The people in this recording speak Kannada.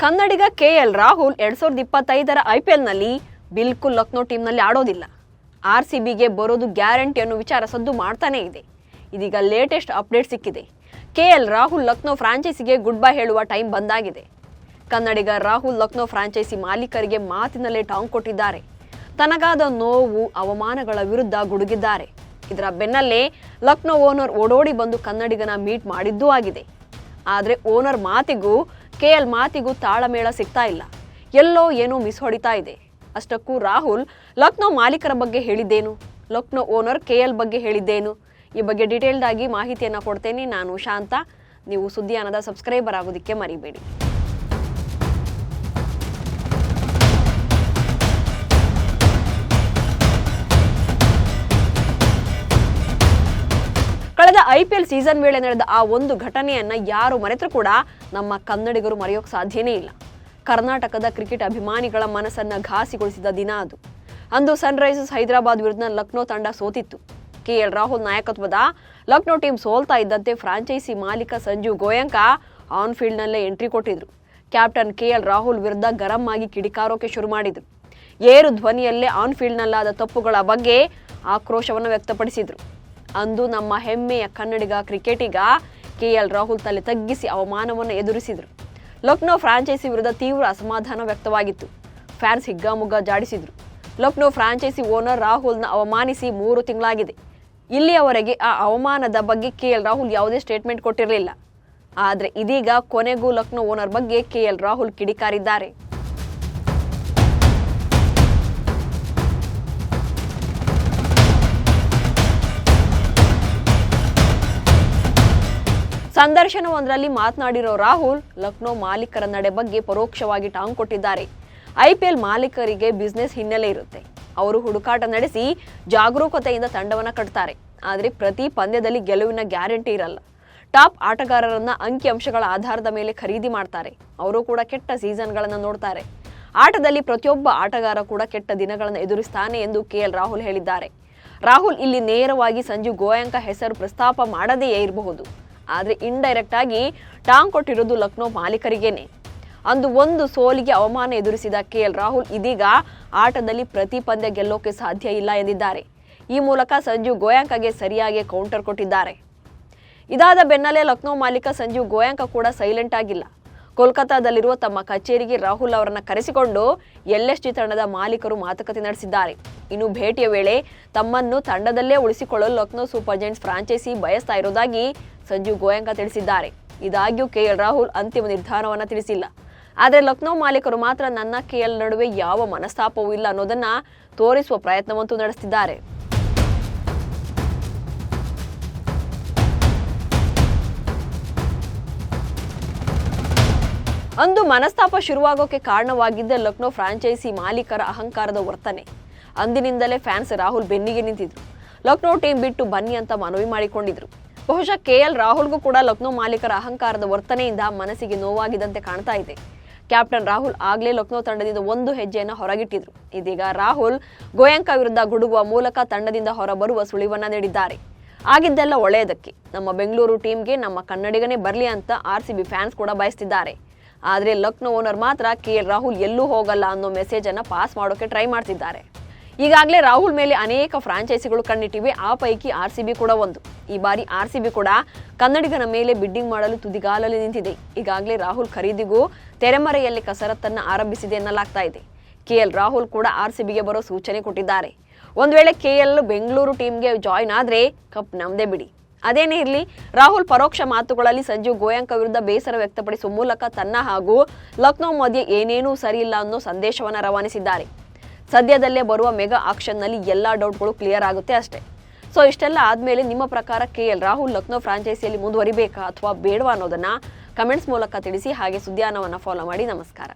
ಕನ್ನಡಿಗ KL ರಾಹುಲ್ 2025ರ IPLನಲ್ಲಿ ಬಿಲ್ಕುಲ್ ಲಕ್ನೋ ಟೀಮ್ನಲ್ಲಿ ಆಡೋದಿಲ್ಲ. RCBಗೆ ಬರೋದು ಗ್ಯಾರಂಟಿ ಅನ್ನೋ ವಿಚಾರ ಸದ್ದು ಮಾಡ್ತಾನೆ ಇದೆ. ಇದೀಗ ಲೇಟೆಸ್ಟ್ ಅಪ್ಡೇಟ್ ಸಿಕ್ಕಿದೆ. KL ರಾಹುಲ್ ಲಕ್ನೋ ಫ್ರಾಂಚೈಸಿಗೆ ಗುಡ್ ಬೈ ಹೇಳುವ ಟೈಮ್ ಬಂದಾಗಿದೆ. ಕನ್ನಡಿಗ ರಾಹುಲ್ ಲಕ್ನೋ ಫ್ರಾಂಚೈಸಿ ಮಾಲೀಕರಿಗೆ ಮಾತಿನಲ್ಲೇ ಟಾಂಗ್ ಕೊಟ್ಟಿದ್ದಾರೆ. ತನಗಾದ ನೋವು ಅವಮಾನಗಳ ವಿರುದ್ಧ ಗುಡುಗಿದ್ದಾರೆ. ಇದರ ಬೆನ್ನಲ್ಲೇ ಲಕ್ನೋ ಓನರ್ ಓಡೋಡಿ ಬಂದು ಕನ್ನಡಿಗನ ಮೀಟ್ ಮಾಡಿದ್ದೂ ಆಗಿದೆ. ಆದರೆ ಓನರ್ ಮಾತಿಗೂ KL ಮಾತಿಗೂ ತಾಳಮೇಳ ಸಿಗ್ತಾ ಇಲ್ಲ. ಎಲ್ಲೋ ಏನೋ ಮಿಸ್ ಹೊಡಿತಾ ಇದೆ. ಅಷ್ಟಕ್ಕೂ ರಾಹುಲ್ ಲಕ್ನೋ ಮಾಲೀಕರ ಬಗ್ಗೆ ಹೇಳಿದ್ದೇನು, ಲಕ್ನೋ ಓನರ್ KL ಬಗ್ಗೆ ಹೇಳಿದ್ದೇನು, ಈ ಬಗ್ಗೆ ಡೀಟೇಲ್ಡ್ ಆಗಿ ಮಾಹಿತಿಯನ್ನು ಕೊಡ್ತೇನೆ. ನಾನು ಶಾಂತ. ನೀವು ಸುದ್ದಿಯಾನದ ಸಬ್ಸ್ಕ್ರೈಬರ್ ಆಗೋದಕ್ಕೆ ಮರಿಬೇಡಿ. ಕಳೆದ IPL ಸೀಸನ್ ವೇಳೆ ನಡೆದ ಆ ಒಂದು ಘಟನೆಯನ್ನ ಯಾರು ಮರೆತರೂ ಕೂಡ ನಮ್ಮ ಕನ್ನಡಿಗರು ಮರೆಯೋಕೆ ಸಾಧ್ಯನೇ ಇಲ್ಲ. ಕರ್ನಾಟಕದ ಕ್ರಿಕೆಟ್ ಅಭಿಮಾನಿಗಳ ಮನಸ್ಸನ್ನ ಘಾಸಿಗೊಳಿಸಿದ ದಿನ ಅದು. ಅಂದು ಸನ್ರೈಸರ್ಸ್ ಹೈದರಾಬಾದ್ ವಿರುದ್ಧ ಲಕ್ನೋ ತಂಡ ಸೋತಿತ್ತು. KL ರಾಹುಲ್ ನಾಯಕತ್ವದ ಲಕ್ನೋ ಟೀಮ್ ಸೋಲ್ತಾ ಇದ್ದಂತೆ ಫ್ರಾಂಚೈಸಿ ಮಾಲೀಕ ಸಂಜು ಗೋಯಂಕಾ ಆನ್ ಫೀಲ್ಡ್ ನಲ್ಲೇ ಎಂಟ್ರಿ ಕೊಟ್ಟಿದ್ರು. ಕ್ಯಾಪ್ಟನ್ KL ರಾಹುಲ್ ವಿರುದ್ಧ ಗರಂ ಆಗಿ ಕಿಡಿಕಾರೋಕೆ ಶುರು ಮಾಡಿದ್ರು. ಏರು ಧ್ವನಿಯಲ್ಲೇ ಆನ್ ಫೀಲ್ಡ್ ನಲ್ಲಾದ ತಪ್ಪುಗಳ ಬಗ್ಗೆ ಆಕ್ರೋಶವನ್ನು ವ್ಯಕ್ತಪಡಿಸಿದ್ರು. ಅಂದು ನಮ್ಮ ಹೆಮ್ಮೆಯ ಕನ್ನಡಿಗ ಕ್ರಿಕೆಟಿಗ KL ರಾಹುಲ್ ತಲೆ ತಗ್ಗಿಸಿ ಅವಮಾನವನ್ನು ಎದುರಿಸಿದ್ರು. ಲಕ್ನೋ ಫ್ರಾಂಚೈಸಿ ವಿರುದ್ಧ ತೀವ್ರ ಅಸಮಾಧಾನ ವ್ಯಕ್ತವಾಗಿತ್ತು. ಫ್ಯಾನ್ಸ್ ಹಿಗ್ಗಾಮುಗ್ಗಾ ಜಾಡಿಸಿದ್ರು. ಲಕ್ನೋ ಫ್ರಾಂಚೈಸಿ ಓನರ್ ರಾಹುಲ್ನ ಅವಮಾನಿಸಿ 3 ತಿಂಗಳಾಗಿದೆ. ಇಲ್ಲಿಯವರೆಗೆ ಆ ಅವಮಾನದ ಬಗ್ಗೆ KL ರಾಹುಲ್ ಯಾವುದೇ ಸ್ಟೇಟ್ಮೆಂಟ್ ಕೊಟ್ಟಿರಲಿಲ್ಲ. ಆದರೆ ಇದೀಗ ಕೊನೆಗೂ ಲಕ್ನೋ ಓನರ್ ಬಗ್ಗೆ KL ರಾಹುಲ್ ಕಿಡಿಕಾರಿದ್ದಾರೆ. ಸಂದರ್ಶನವೊಂದರಲ್ಲಿ ಮಾತನಾಡಿರೋ ರಾಹುಲ್ ಲಕ್ನೋ ಮಾಲೀಕರ ನಡೆ ಬಗ್ಗೆ ಪರೋಕ್ಷವಾಗಿ ಟಾಂಗ್ ಕೊಟ್ಟಿದ್ದಾರೆ. IPL ಮಾಲೀಕರಿಗೆ ಬಿಸ್ನೆಸ್ ಹಿನ್ನೆಲೆ ಇರುತ್ತೆ. ಅವರು ಹುಡುಕಾಟ ನಡೆಸಿ ಜಾಗರೂಕತೆಯಿಂದ ತಂಡವನ್ನು ಕಟ್ತಾರೆ. ಆದರೆ ಪ್ರತಿ ಪಂದ್ಯದಲ್ಲಿ ಗೆಲುವಿನ ಗ್ಯಾರಂಟಿ ಇರಲ್ಲ. ಟಾಪ್ ಆಟಗಾರರನ್ನ ಅಂಕಿಅಂಶಗಳ ಆಧಾರದ ಮೇಲೆ ಖರೀದಿ ಮಾಡ್ತಾರೆ. ಅವರು ಕೂಡ ಕೆಟ್ಟ ಸೀಸನ್ಗಳನ್ನು ನೋಡ್ತಾರೆ. ಆಟದಲ್ಲಿ ಪ್ರತಿಯೊಬ್ಬ ಆಟಗಾರ ಕೂಡ ಕೆಟ್ಟ ದಿನಗಳನ್ನು ಎದುರಿಸ್ತಾನೆ ಎಂದು KL ರಾಹುಲ್ ಹೇಳಿದ್ದಾರೆ. ರಾಹುಲ್ ಇಲ್ಲಿ ನೇರವಾಗಿ ಸಂಜು ಗೋಯಂಕಾ ಹೆಸರು ಪ್ರಸ್ತಾಪ ಮಾಡದೇ ಇರಬಹುದು. ಆದರೆ ಇಂಡೈರೆಕ್ಟ್ ಆಗಿ ಟಾಂಗ್ ಕೊಟ್ಟಿರೋದು ಲಕ್ನೋ ಮಾಲೀಕರಿಗೇನೆ. ಅಂದು ಒಂದು ಸೋಲಿಗೆ ಅವಮಾನ ಎದುರಿಸಿದ KL ರಾಹುಲ್ ಇದೀಗ ಆಟದಲ್ಲಿ ಪ್ರತಿ ಪಂದ್ಯ ಗೆಲ್ಲೋಕೆ ಸಾಧ್ಯ ಇಲ್ಲ ಎಂದಿದ್ದಾರೆ. ಈ ಮೂಲಕ ಸಂಜು ಗೋಯಂಕಾಗೆ ಸರಿಯಾಗಿ ಕೌಂಟರ್ ಕೊಟ್ಟಿದ್ದಾರೆ. ಇದಾದ ಬೆನ್ನಲ್ಲೇ ಲಕ್ನೋ ಮಾಲೀಕ ಸಂಜು ಗೋಯಂಕಾ ಕೂಡ ಸೈಲೆಂಟ್ ಆಗಿಲ್ಲ. ಕೋಲ್ಕತ್ತಾದಲ್ಲಿರುವ ತಮ್ಮ ಕಚೇರಿಗೆ ರಾಹುಲ್ ಅವರನ್ನ ಕರೆಸಿಕೊಂಡು LSG ತಂಡದ ಮಾಲೀಕರು ಮಾತುಕತೆ ನಡೆಸಿದ್ದಾರೆ. ಇನ್ನು ಭೇಟಿಯ ವೇಳೆ ತಮ್ಮನ್ನು ತಂಡದಲ್ಲೇ ಉಳಿಸಿಕೊಳ್ಳಲು ಲಕ್ನೋ ಸೂಪರ್ ಜೈಂಟ್ಸ್ ಫ್ರಾಂಚೈಸಿ ಬಯಸ್ತಾ ಇರೋದಾಗಿ ಸಂಜು ಗೋಯಂಕಾ ತಿಳಿಸಿದ್ದಾರೆ. ಇದಾಗ್ಯೂ KL ರಾಹುಲ್ ಅಂತಿಮ ನಿರ್ಧಾರವನ್ನು ತಿಳಿಸಿಲ್ಲ. ಆದರೆ ಲಕ್ನೋ ಮಾಲೀಕರು ಮಾತ್ರ ನನ್ನ KL ನಡುವೆ ಯಾವ ಮನಸ್ತಾಪವೂ ಇಲ್ಲ ಅನ್ನೋದನ್ನ ತೋರಿಸುವ ಪ್ರಯತ್ನವಂತೂ ನಡೆಸುತ್ತಿದ್ದಾರೆ. ಅಂದು ಮನಸ್ತಾಪ ಶುರುವಾಗೋಕೆ ಕಾರಣವಾಗಿದ್ದ ಲಕ್ನೋ ಫ್ರಾಂಚೈಸಿ ಮಾಲೀಕರ ಅಹಂಕಾರದ ವರ್ತನೆ. ಅಂದಿನಿಂದಲೇ ಫ್ಯಾನ್ಸ್ ರಾಹುಲ್ ಬೆನ್ನಿಗೆ ನಿಂತಿದ್ರು. ಲಕ್ನೋ ಟೀಮ್ ಬಿಟ್ಟು ಬನ್ನಿ ಅಂತ ಮನವಿ ಮಾಡಿಕೊಂಡಿದ್ರು. ಬಹುಶಃ KL ರಾಹುಲ್ಗೂ ಕೂಡ ಲಕ್ನೋ ಮಾಲೀಕರ ಅಹಂಕಾರದ ವರ್ತನೆಯಿಂದ ಮನಸ್ಸಿಗೆ ನೋವಾಗಿದ್ದಂತೆ ಕಾಣ್ತಾ ಇದೆ. ಕ್ಯಾಪ್ಟನ್ ರಾಹುಲ್ ಆಗ್ಲೇ ಲಕ್ನೋ ತಂಡದಿಂದ ಒಂದು ಹೆಜ್ಜೆಯನ್ನು ಹೊರಗಿಟ್ಟಿದ್ರು. ಇದೀಗ ರಾಹುಲ್ ಗೋಯಂಕಾ ವಿರುದ್ಧ ಗುಡುಗುವ ಮೂಲಕ ತಂಡದಿಂದ ಹೊರಬರುವ ಸುಳಿವನ್ನ ನೀಡಿದ್ದಾರೆ. ಆಗಿದ್ದೆಲ್ಲ ಒಳ್ಳೆಯದಕ್ಕೆ. ನಮ್ಮ ಬೆಂಗಳೂರು ಟೀಮ್ಗೆ ನಮ್ಮ ಕನ್ನಡಿಗನೇ ಬರಲಿ ಅಂತ RCB ಫ್ಯಾನ್ಸ್ ಕೂಡ ಬಯಸ್ತಿದ್ದಾರೆ. ಆದರೆ ಲಕ್ನೋ ಓನರ್ ಮಾತ್ರ KL ರಾಹುಲ್ ಎಲ್ಲೂ ಹೋಗಲ್ಲ ಅನ್ನೋ ಮೆಸೇಜ್ ಅನ್ನ ಪಾಸ್ ಮಾಡೋಕೆ ಟ್ರೈ ಮಾಡ್ತಿದ್ದಾರೆ. ಈಗಾಗಲೇ ರಾಹುಲ್ ಮೇಲೆ ಅನೇಕ ಫ್ರಾಂಚೈಸಿಗಳು ಕಣ್ಣಿಟ್ಟಿವೆ. ಆ ಪೈಕಿ RCB ಕೂಡ ಒಂದು. ಈ ಬಾರಿ RCB ಕೂಡ ಕನ್ನಡಿಗನ ಮೇಲೆ ಬಿಡ್ಡಿಂಗ್ ಮಾಡಲು ತುದಿಗಾಲಲ್ಲಿ ನಿಂತಿದೆ. ಈಗಾಗಲೇ ರಾಹುಲ್ ಖರೀದಿಗೂ ತೆರೆಮರೆಯಲ್ಲಿ ಕಸರತ್ತನ್ನ ಆರಂಭಿಸಿದೆ ಎನ್ನಲಾಗ್ತಾ ಇದೆ. KL ರಾಹುಲ್ ಕೂಡ RCBಗೆ ಬರೋ ಸೂಚನೆ ಕೊಟ್ಟಿದ್ದಾರೆ. ಒಂದ್ ವೇಳೆ KL ಬೆಂಗಳೂರು ಟೀಮ್ಗೆ ಜಾಯಿನ್ ಆದ್ರೆ ಕಪ್ ನಮ್ದೇ ಬಿಡಿ. ಅದೇನೇ ಇರಲಿ, ರಾಹುಲ್ ಪರೋಕ್ಷ ಮಾತುಗಳಲ್ಲಿ ಸಂಜು ಗೋಯಂಕಾ ವಿರುದ್ಧ ಬೇಸರ ವ್ಯಕ್ತಪಡಿಸುವ ಮೂಲಕ ತನ್ನ ಹಾಗೂ ಲಕ್ನೋ ಮಧ್ಯೆ ಏನೇನೂ ಸರಿಯಿಲ್ಲ ಅನ್ನೋ ಸಂದೇಶವನ್ನು ರವಾನಿಸಿದ್ದಾರೆ. ಸದ್ಯದಲ್ಲೇ ಬರುವ ಮೆಗಾ ಆಕ್ಷನ್ನಲ್ಲಿ ಎಲ್ಲ ಡೌಟ್ಗಳು ಕ್ಲಿಯರ್ ಆಗುತ್ತೆ ಅಷ್ಟೇ. ಸೊ ಇಷ್ಟೆಲ್ಲ ಆದಮೇಲೆ ನಿಮ್ಮ ಪ್ರಕಾರ KL ರಾಹುಲ್ ಲಕ್ನೋ ಫ್ರಾಂಚೈಸಿಯಲ್ಲಿ ಮುಂದುವರಿಬೇಕಾ ಅಥವಾ ಬೇಡವಾ ಅನ್ನೋದನ್ನ ಕಮೆಂಟ್ಸ್ ಮೂಲಕ ತಿಳಿಸಿ. ಹಾಗೆ ಸುದ್ದಿಯಾನವನ್ನು ಫಾಲೋ ಮಾಡಿ. ನಮಸ್ಕಾರ.